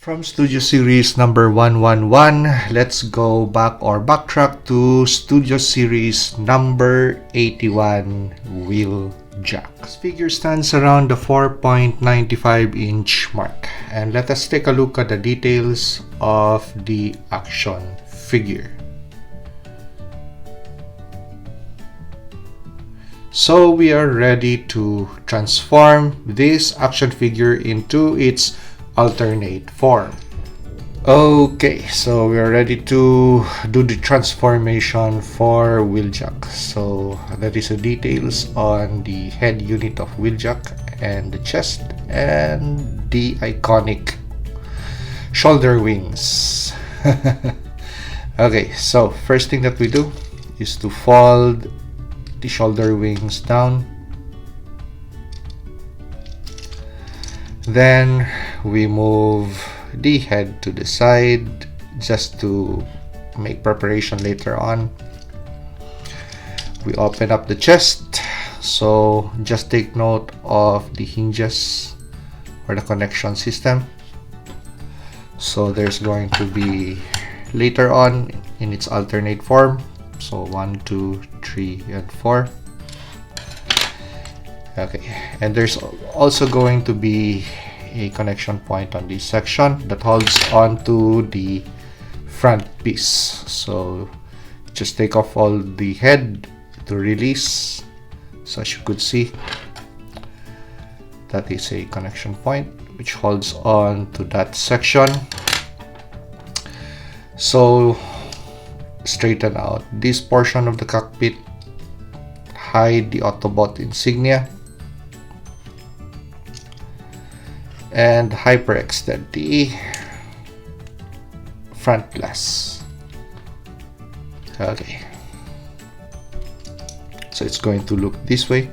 From Studio Series number 111, let's go back or backtrack to Studio Series number 81 Wheeljack. This figure stands around the 4.95 inch mark. And let us take a look at the details of the action figure. So we are ready to transform this action figure into its alternate form. Okay, so we are ready to do the transformation for Wheeljack. So that is the details on the head unit of Wheeljack and the chest and the iconic shoulder wings. Okay, so first thing that we do is to fold the shoulder wings down. Then we move the head to the side just to make preparation later on. We open up the chest, so just take note of the hinges or the connection system. So there's going to be later on in its alternate form, so 1, 2, 3 and 4. Okay, and there's also going to be a connection point on this section that holds onto the front piece. So just take off all the head to release. So as you could see, that is a connection point which holds on to that section. So straighten out this portion of the cockpit, hide the Autobot insignia, and hyperextend the front glass. Okay, so it's going to look this way.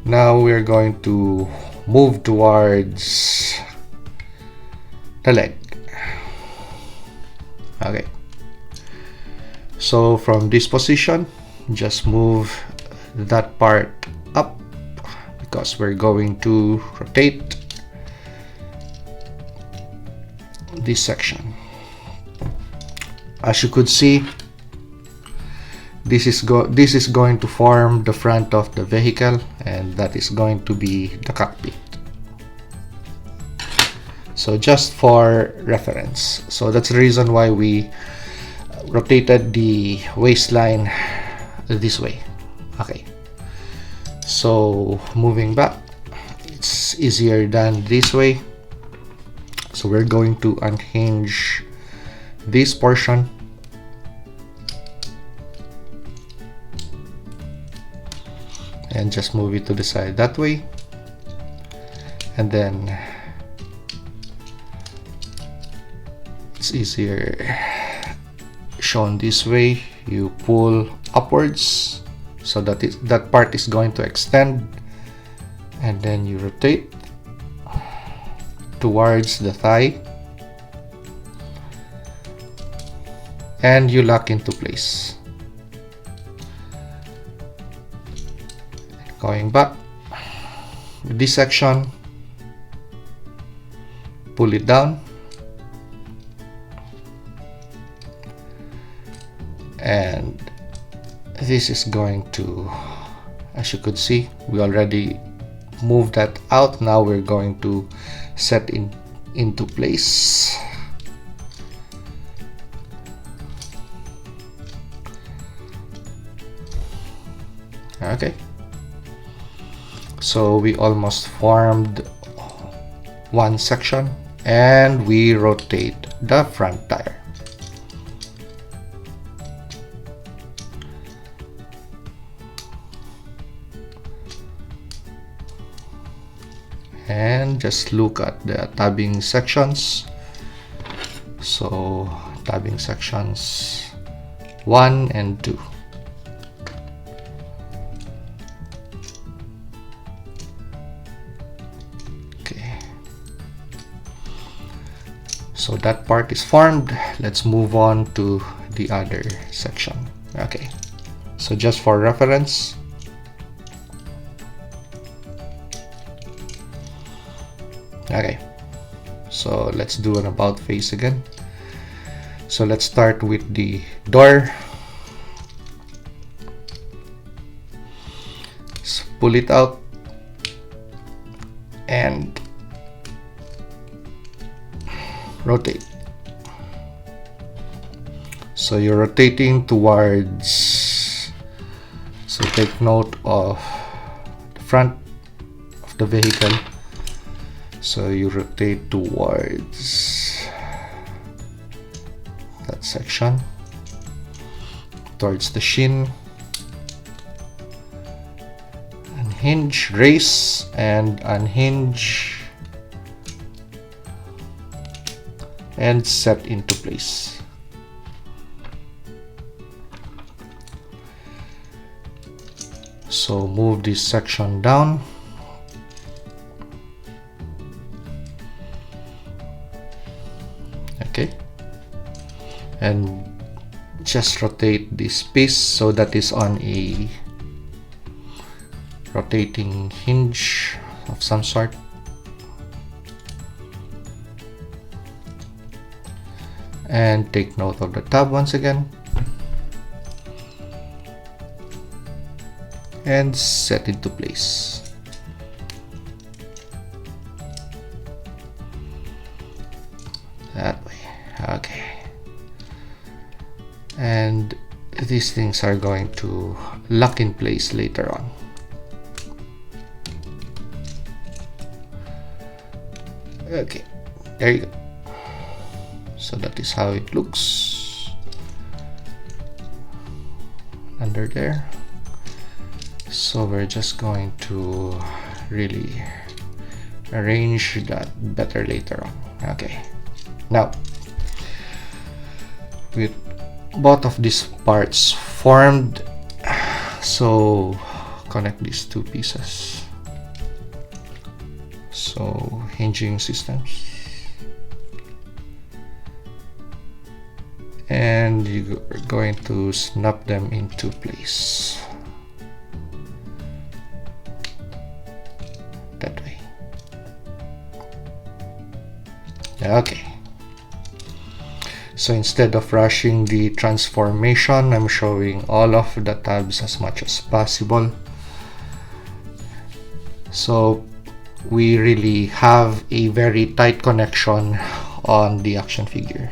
Now we're going to move towards the leg. Okay, so from this position, just move that part up, because we're going to rotate this section. As you could see, this is going to form the front of the vehicle, and that is going to be the cockpit. So just for reference, so that's the reason why we rotated the waistline this way. Okay, so moving back, it's easier than this way. So we're going to unhinge this portion, and just move it to the side that way, and then it's easier shown this way. You pull upwards so that that part is going to extend, and then you rotate towards the thigh and you lock into place. Going back with this section, pull it down, and this is going to, as you could see, we already moved that out. Now we're going to set into place. Okay, so we almost formed one section, and we rotate the front tire. And just look at the tabbing sections. So tabbing sections 1 and 2. Okay, so that part is formed. Let's move on to the other section. Okay, so just for reference, Okay, so let's do an about face again. So let's start with the door. So pull it out and rotate. So you're rotating towards, so take note of the front of the vehicle. So you rotate towards that section, towards the shin, unhinge, raise and unhinge, and set into place. So move this section down. Okay, and just rotate this piece so that is on a rotating hinge of some sort. And take note of the tab once again and set into place. That way. Okay, and these things are going to lock in place later on. Okay, there you go. So that is how it looks under there. So we're just going to really arrange that better later on. Okay, now with both of these parts formed, so connect these two pieces. So hinging systems, and you're going to snap them into place that way. Okay, so instead of rushing the transformation, I'm showing all of the tabs as much as possible. So we really have a very tight connection on the action figure.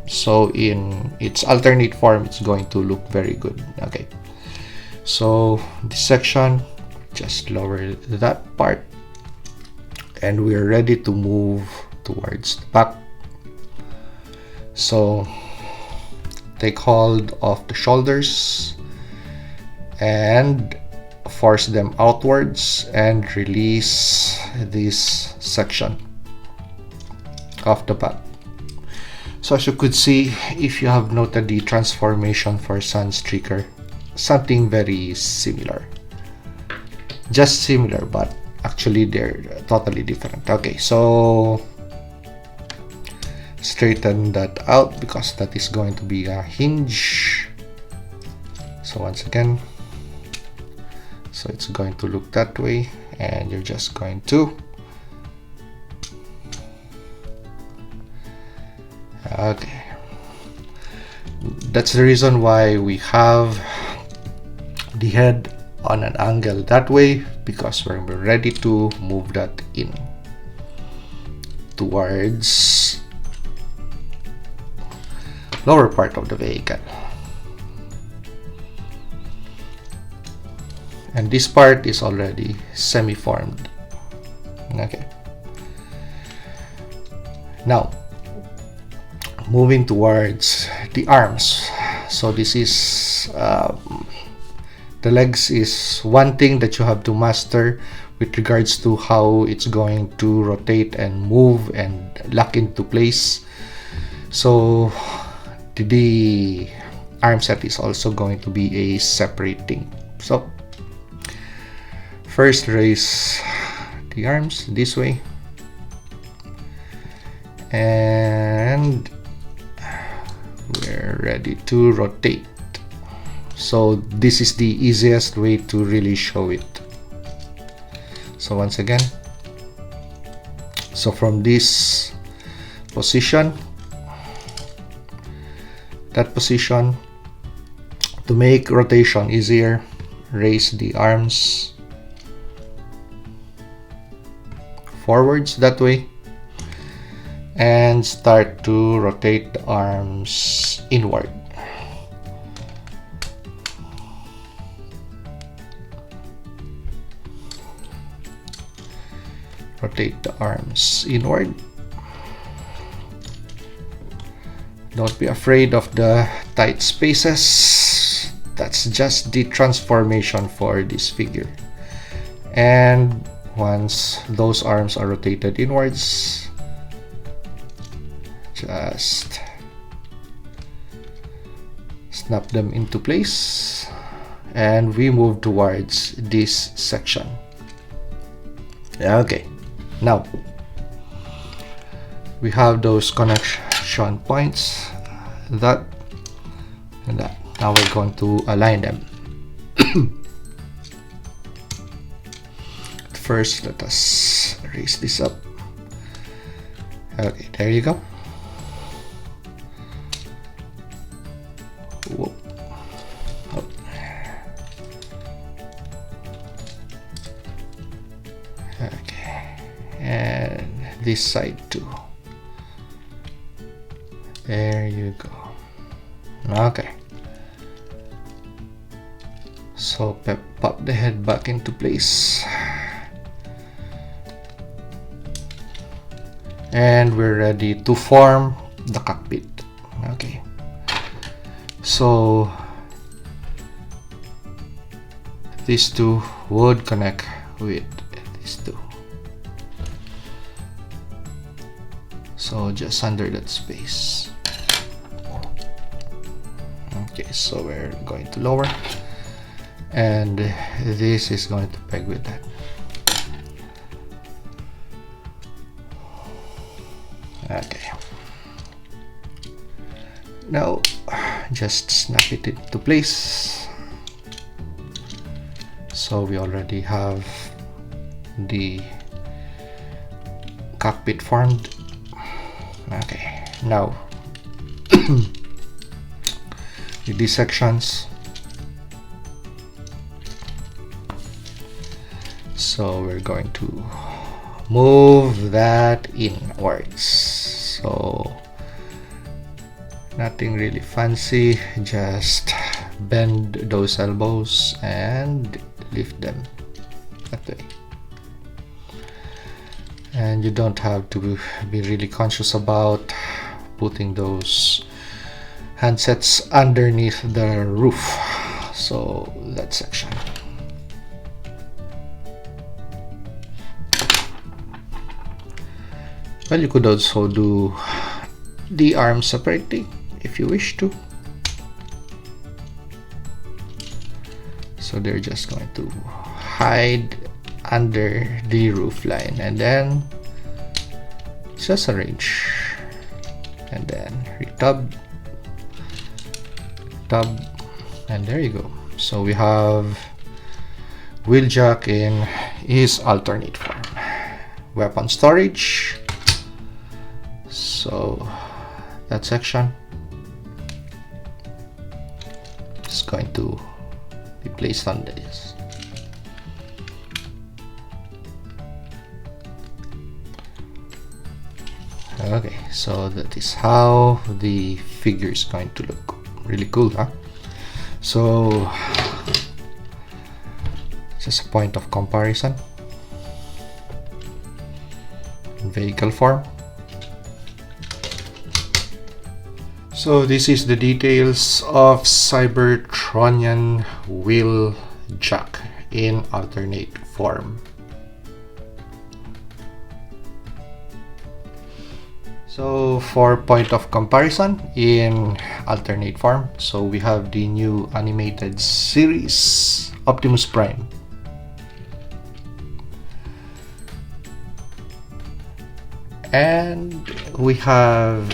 So in its alternate form, it's going to look very good. Okay, so this section, just lower that part, and we're ready to move towards the back. So take hold of the shoulders and force them outwards and release this section of the back. So as you could see, if you have noted the transformation for Sunstreaker, something very similar, just similar, but actually they're totally different. Okay, so straighten that out because that is going to be a hinge. So once again, so it's going to look that way, and you're just going to okay, that's the reason why we have the head on an angle that way, because we're ready to move that in towards lower part of the vehicle. And this part is already semi-formed. Okay, now moving towards the arms. So this is the legs is one thing that you have to master with regards to how it's going to rotate and move and lock into place. So the arm set is also going to be a separate thing. So first, raise the arms this way, and we're ready to rotate. So this is the easiest way to really show it. So once again, So from this position, that position, to make rotation easier, raise the arms forwards that way and start to rotate the arms inward. Rotate the arms inward. Don't be afraid of the tight spaces. That's just the transformation for this figure. And once those arms are rotated inwards, just snap them into place and we move towards this section. Okay, now we have those connection points, that and that. Now we're going to align them. First, let us raise this up. Okay, there you go. Whoa. Oh. Okay, and this side too. There you go. Okay. So pop the head back into place. And we're ready to form the cockpit. Okay. So these two would connect with these two. So just under that space. Okay, so we're going to lower, and this is going to peg with that. Okay. Now just snap it into place. So we already have the cockpit formed. Okay, now with these sections, so we're going to move that inwards. So nothing really fancy, just bend those elbows and lift them that way. And you don't have to be really conscious about putting those handsets underneath the roof. So that section. Well, you could also do the arms separately if you wish to. So they're just going to hide under the roof line, and then just arrange, and then retub, tub, and there you go. So we have Wheeljack in his alternate form. Weapon storage. So that section is going to be placed on this. Okay, so that is how the figure is going to look. Really cool, huh? So just a point of comparison. Vehicle form. So this is the details of Cybertronian Wheeljack in alternate form. So for point of comparison in alternate form, so we have the new animated series Optimus Prime. And we have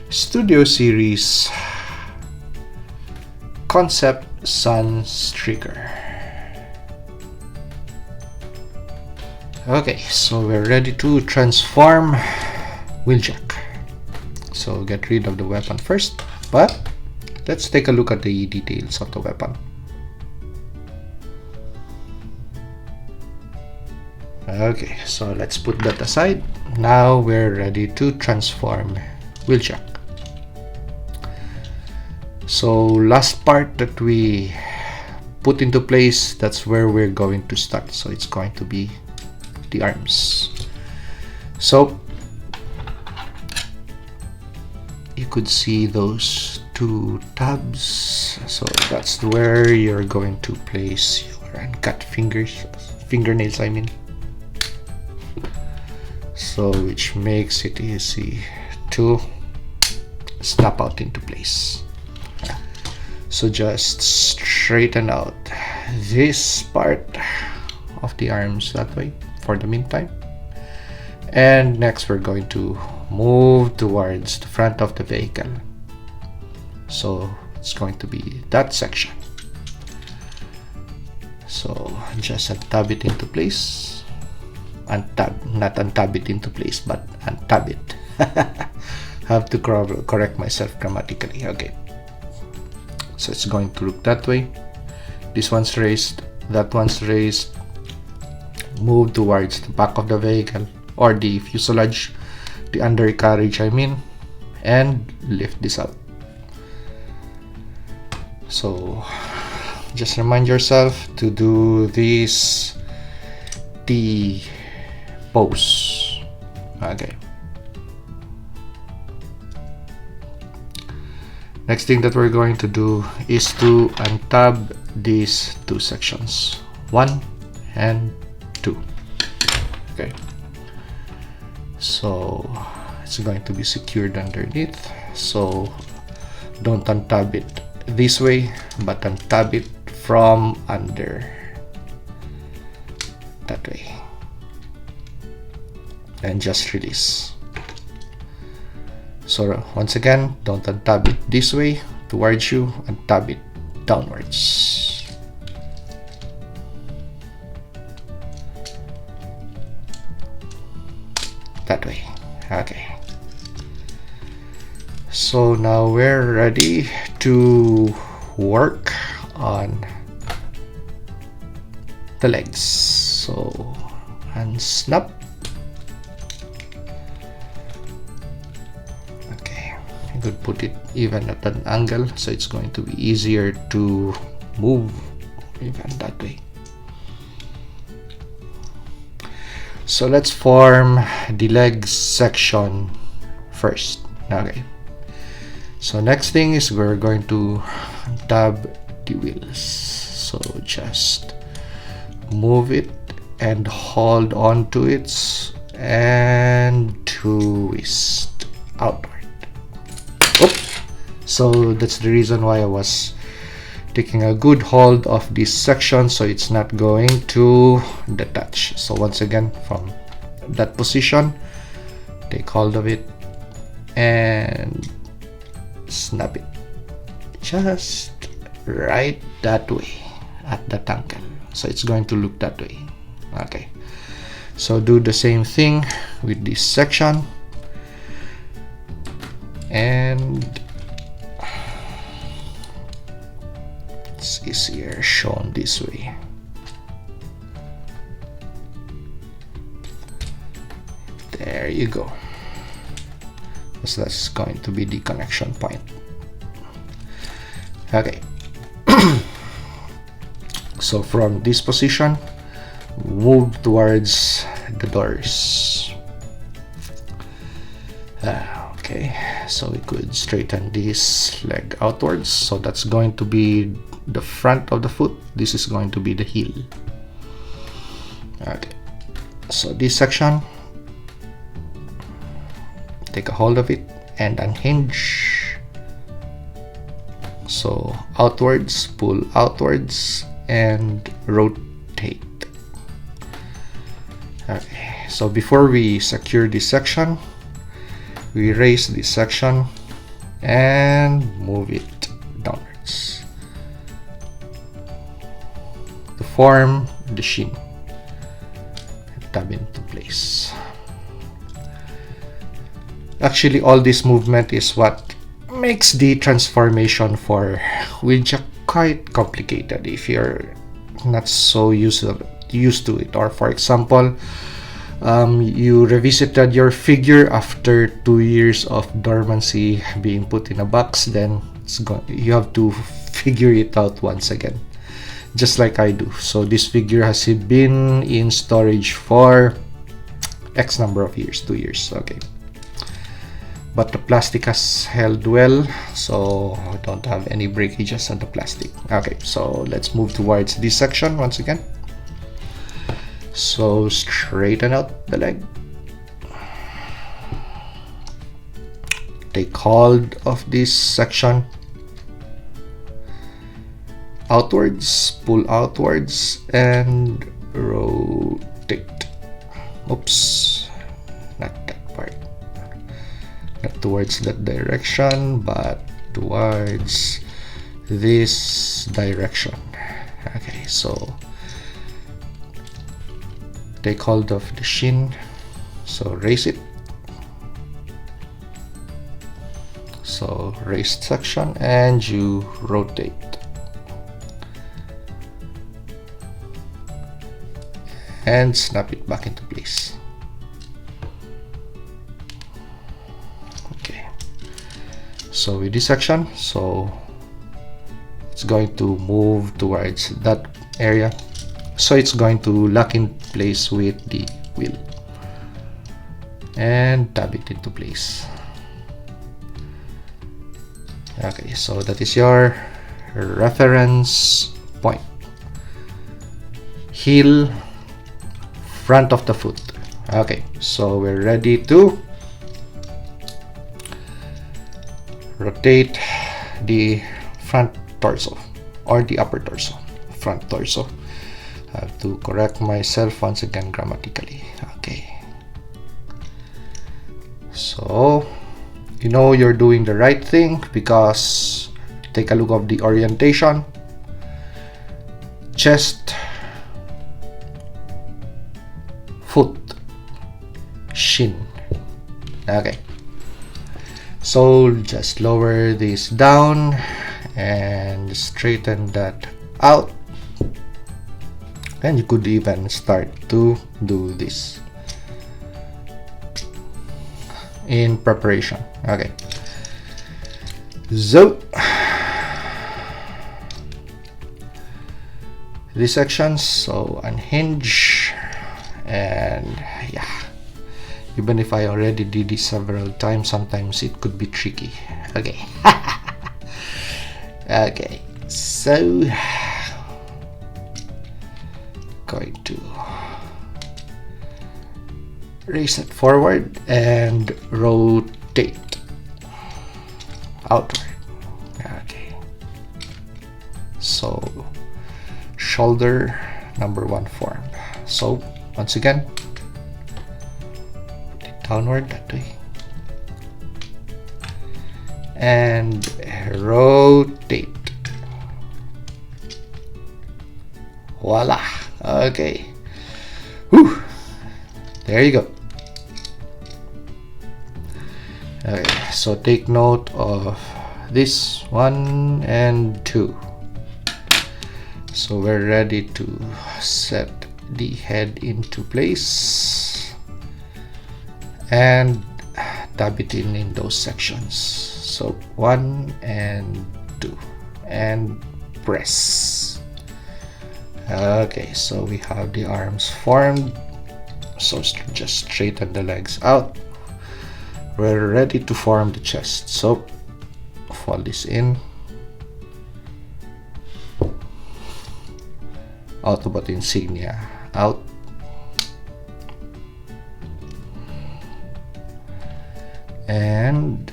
Studio Series Concept Sunstreaker. Okay, so we're ready to transform Wheeljack. So get rid of the weapon first, but let's take a look at the details of the weapon. Okay, so let's put that aside. Now we're ready to transform Wheeljack. So last part that we put into place, that's where we're going to start. So it's going to be the arms. So you could see those two tabs. So that's where you're going to place your uncut fingernails, I mean. So which makes it easy to snap out into place. So just straighten out this part of the arms that way for the meantime. And next we're going to move towards the front of the vehicle. So it's going to be that section. So just untab it into place. Not untab it into place, but untab it. Have to correct myself grammatically. Okay. So it's going to look that way. This one's raised, that one's raised. Move towards the back of the vehicle, or the fuselage, the undercarriage I mean, and lift this out. So just remind yourself to do this T pose. Okay. Next thing that we're going to do is to untab these two sections, 1 and 2. Okay. So it's going to be secured underneath. So don't untab it this way, but untab it from under, that way, and just release. So once again, don't untab it this way towards you, untab it downwards. That way. Okay. So now we're ready to work on the legs. So unsnap. Okay, you could put it even at an angle, so it's going to be easier to move even that way. So let's form the legs section first. Okay. So next thing is we're going to tab the wheels. So just move it and hold on to it and twist outward. Oops. So that's the reason why I was taking a good hold of this section, so it's not going to detach. So once again, from that position, take hold of it and snap it just right that way at that angle, so it's going to look that way. Okay, so do the same thing with this section, and it's easier shown this way. There you go. So that's going to be the connection point. Okay. So from this position, move towards the doors. Okay, so we could straighten this leg outwards. So that's going to be the front of the foot. This is going to be the heel. Okay, so this section, take a hold of it and unhinge. So outwards, pull outwards and rotate. Okay, so before we secure this section, we raise this section and move it downwards to form the shin. tab into place. Actually, all this movement is what makes the transformation for Wheeljack quite complicated if you're not so used to it. Or for example, you revisited your figure after 2 years of dormancy being put in a box, then you have to figure it out once again, just like I do. So this figure has been in storage for X number of years, 2 years, okay. But the plastic has held well, so I don't have any breakages on the plastic. Okay, so let's move towards this section once again. So straighten out the leg. Take hold of this section outwards, pull outwards, and rotate. Oops, not that part. Not towards that direction, but towards this direction. Okay, so take hold of the shin, so raise it. So raised section, and you rotate. And snap it back into place. Okay, so with this section, so it's going to move towards that area, so it's going to lock in place with the wheel and tab it into place. Okay, so that is your reference point. Heel, front of the foot. Okay, so we're ready to rotate the front torso or the upper torso, front torso. I have to correct myself once again grammatically. Okay, so you know you're doing the right thing because take a look of the orientation. Chest, foot, shin. Okay, so just lower this down and straighten that out, and you could even start to do this in preparation. Okay, so these sections, so unhinge, and yeah, even if I already did this several times, sometimes it could be tricky. Okay. Okay, so going to raise it forward and rotate outward. Okay, so shoulder number 1 formed. So once again, put it downward that way and rotate. Voila. Okay. Whew. There you go. Okay, so take note of this 1 and 2. So we're ready to set the head into place and tab it in those sections. So 1 and 2 and press. Okay, so we have the arms formed, so just straighten the legs out. We're ready to form the chest, so fold this in, Autobot insignia out, and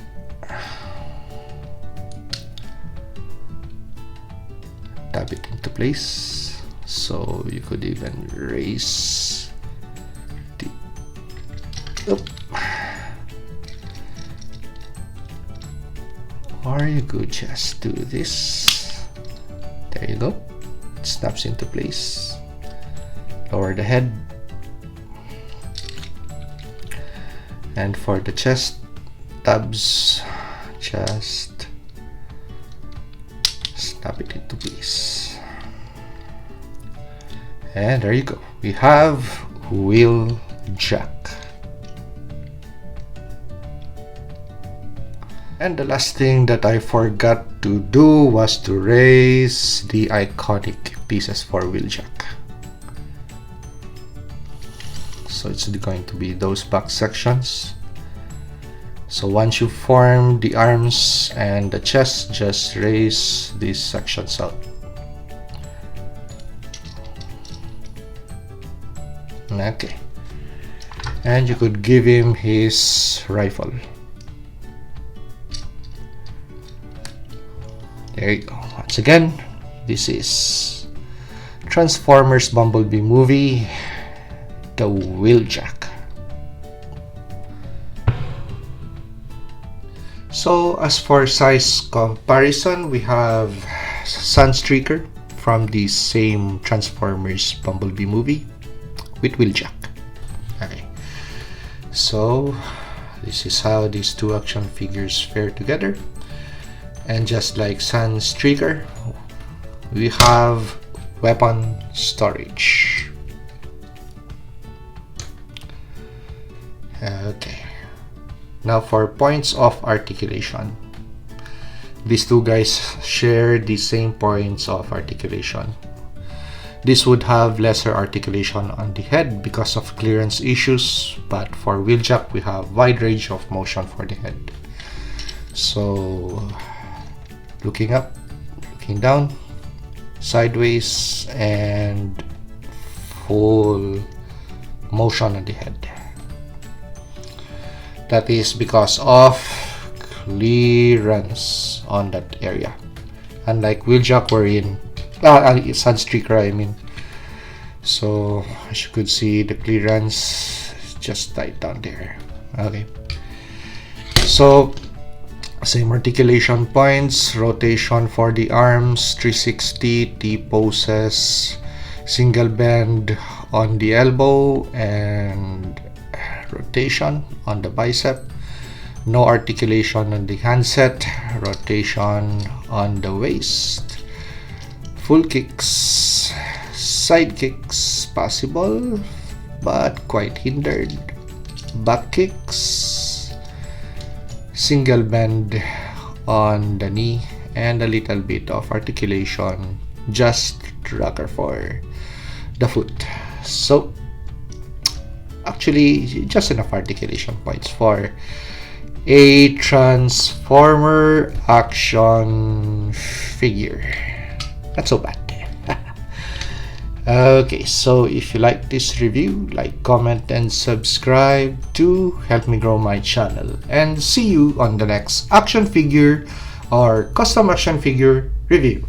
tab it into place. So you could even raise the or you could just do this. There you go. It snaps into place. Lower the head. And for the chest tabs, just snap it into place. And there you go. We have Wheeljack. And the last thing that I forgot to do was to raise the iconic pieces for Wheeljack. So it's going to be those back sections. So once you form the arms and the chest, just raise these sections out. Okay. And you could give him his rifle. There you go. Once again, this is Transformers Bumblebee movie, the Wheeljack. So as for size comparison, we have Sunstreaker from the same Transformers Bumblebee movie with Wheeljack. Okay, so this is how these two action figures fare together. And just like Sunstreaker, we have weapon storage. Okay, now for points of articulation. These two guys share the same points of articulation. This would have lesser articulation on the head because of clearance issues, but for Wheeljack we have wide range of motion for the head. So looking up, looking down, sideways, and full motion on the head. That is because of clearance on that area. Unlike Wheeljack, we're in Sunstreaker, I mean. So as you could see, the clearance is just right down there. Okay. So same articulation points, rotation for the arms, 360, T-poses, single bend on the elbow, and rotation on the bicep. No articulation on the handset, rotation on the waist, full kicks, side kicks possible but quite hindered, back kicks, single bend on the knee, and a little bit of articulation, just rocker for the foot. So actually just enough articulation points for a Transformer action figure. Not so bad. Okay, so if you like this review, like, comment, and subscribe to help me grow my channel. And see you on the next action figure or custom action figure review.